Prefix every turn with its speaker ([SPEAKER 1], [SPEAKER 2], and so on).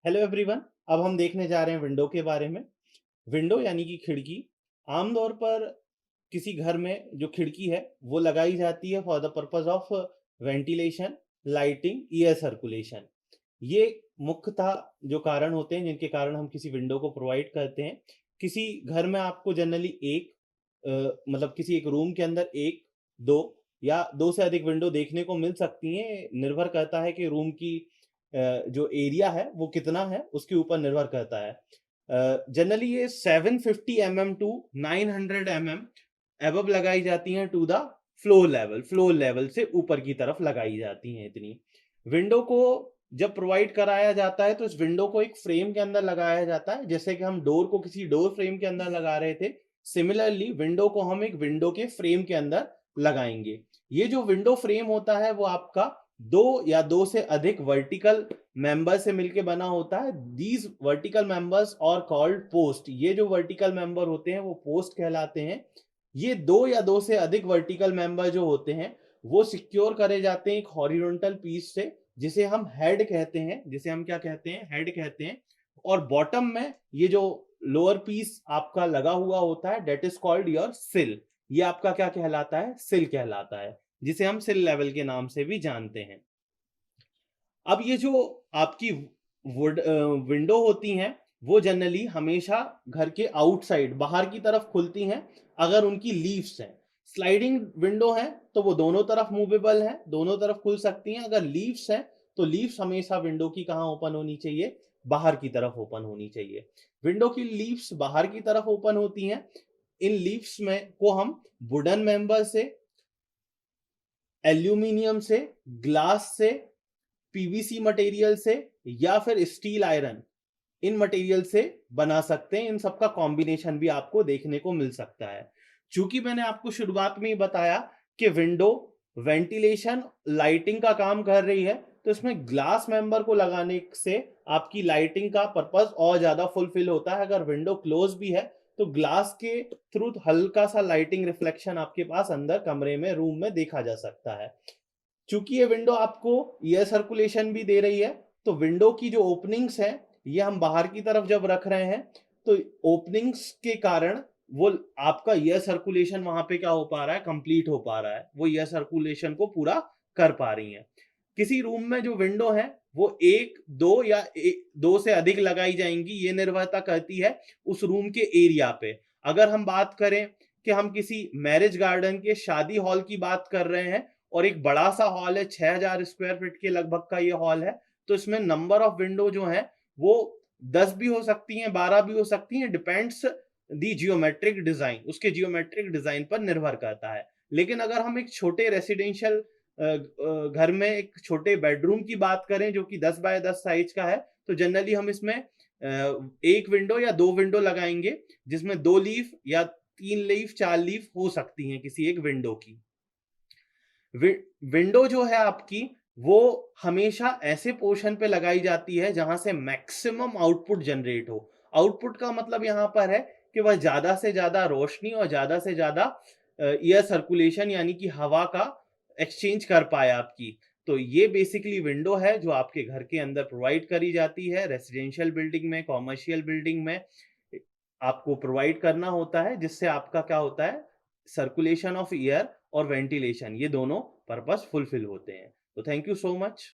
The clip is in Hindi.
[SPEAKER 1] Hello everyone. अब हम देखने जा रहे हैं विंडो के बारे में। विंडो यानी कि खिड़की। आमतौर पर किसी घर में जो खिड़की है वो लगाई जाती है for the purpose of ventilation, lighting, air circulation. ये मुख्यतः जो कारण होते हैं जिनके कारण हम किसी विंडो को प्रोवाइड करते हैं। किसी घर में आपको जनरली एक मतलब किसी एक रूम के अंदर एक, दो या दो से अधिक विंडो देखने को मिल सकती हैं। निर्भर करता है कि रूम की जो एरिया है वो कितना है, उसके ऊपर निर्भर करता है। जनरली ये 750 टू 900 एबव लगाई जाती हैं टू द फ्लोर लेवल से ऊपर की तरफ लगाई जाती हैं इतनी। विंडो को जब प्रोवाइड कराया जाता है तो इस विंडो को एक फ्रेम के अंदर लगाया जाता है, जैसे कि हम डोर को किसी डोर फ्रेम के अंदर लगा रहे थे। सिमिलरली विंडो को हम एक विंडो के फ्रेम के अंदर लगाएंगे। ये जो विंडो फ्रेम होता है वो आपका दो या दो से अधिक वर्टिकल मेंबर से मिलके बना होता है। दीज वर्टिकल मेंबर्स और कॉल्ड पोस्ट। ये जो वर्टिकल मेंबर होते हैं वो पोस्ट कहलाते हैं। ये दो या दो से अधिक वर्टिकल मेंबर जो होते हैं वो सिक्योर करे जाते हैं एक हॉरिजॉन्टल पीस से, जिसे हम हेड कहते हैं, जिसे हम क्या कहते हैं, हेड कहते हैं। और बॉटम में ये जो लोअर पीस आपका लगा हुआ होता है दैट इज कॉल्ड योर सिल। ये आपका क्या कहलाता है, सिल कहलाता है, जिसे हम सिल लेवल के नाम से भी जानते हैं। अब ये जो आपकी वुड विंडो होती हैं वो जनरली हमेशा घर के आउटसाइड बाहर की तरफ खुलती हैं अगर उनकी लीव्स हैं। स्लाइडिंग विंडो है तो वो दोनों तरफ मूवेबल है, दोनों तरफ खुल सकती हैं। अगर लीव्स हैं तो लीव्स हमेशा विंडो की कहाँ ओपन होनी चाहिए, बाहर की तरफ ओपन होनी चाहिए। विंडो की लीव्स बाहर की तरफ ओपन होती हैं। इन लीव्स में को हम वुडन मेंबर से, एल्यूमिनियम से, ग्लास से, पीवीसी मटेरियल से या फिर स्टील आयरन, इन मटेरियल से बना सकते हैं। इन सबका कॉम्बिनेशन भी आपको देखने को मिल सकता है। चूंकि मैंने आपको शुरुआत में ही बताया कि विंडो वेंटिलेशन, लाइटिंग का काम कर रही है, तो इसमें ग्लास मेंबर को लगाने से आपकी लाइटिंग का पर्पस और ज्यादा फुलफिल होता है। अगर विंडो क्लोज भी है तो ग्लास के थ्रू हल्का सा लाइटिंग रिफ्लेक्शन आपके पास अंदर कमरे में, रूम में देखा जा सकता है। चूंकि ये विंडो आपको एयर सर्कुलेशन भी दे रही है, तो विंडो की जो ओपनिंग्स हैं ये हम बाहर की तरफ जब रख रहे हैं तो ओपनिंग्स के कारण वो आपका एयर सर्कुलेशन वहां पे क्या हो पा रहा है, कंप्लीट हो पा रहा है, वो एयर सर्कुलेशन को पूरा कर पा रही है। किसी रूम में जो विंडो है वो एक, दो या दो से अधिक लगाई जाएंगी, ये निर्भरता करती है उस रूम के एरिया पे। अगर हम बात करें कि हम किसी मैरिज गार्डन के शादी हॉल की बात कर रहे हैं और एक बड़ा सा हॉल है, 6000 स्क्वायर फीट के लगभग का ये हॉल है, तो इसमें नंबर ऑफ विंडो जो है वो 10 भी हो सकती हैं, 12 भी हो सकती हैं, डिपेंड्स दी जियोमेट्रिक डिजाइन, उसके जियोमेट्रिक डिजाइन पर निर्भर करता है। लेकिन अगर हम एक छोटे रेसिडेंशियल घर में एक छोटे बेडरूम की बात करें जो कि 10 बाय 10 साइज का है, तो जनरली हम इसमें एक विंडो या दो विंडो लगाएंगे, जिसमें दो लीफ या तीन लीफ, चार लीफ हो सकती हैं किसी एक विंडो की। विंडो जो है आपकी वो हमेशा ऐसे पोर्शन पे लगाई जाती है जहां से मैक्सिमम आउटपुट जनरेट हो। आउटपुट का मतलब यहां पर है कि वह ज्यादा से ज्यादा रोशनी और ज्यादा से ज्यादा एयर सर्कुलेशन यानी कि हवा का एक्सचेंज कर पाए आपकी। तो ये बेसिकली विंडो है जो आपके घर के अंदर प्रोवाइड करी जाती है। रेसिडेंशियल बिल्डिंग में, कॉमर्शियल बिल्डिंग में आपको प्रोवाइड करना होता है, जिससे आपका क्या होता है, सर्कुलेशन ऑफ एयर और वेंटिलेशन, ये दोनों पर्पस फुलफिल होते हैं। तो थैंक यू सो मच।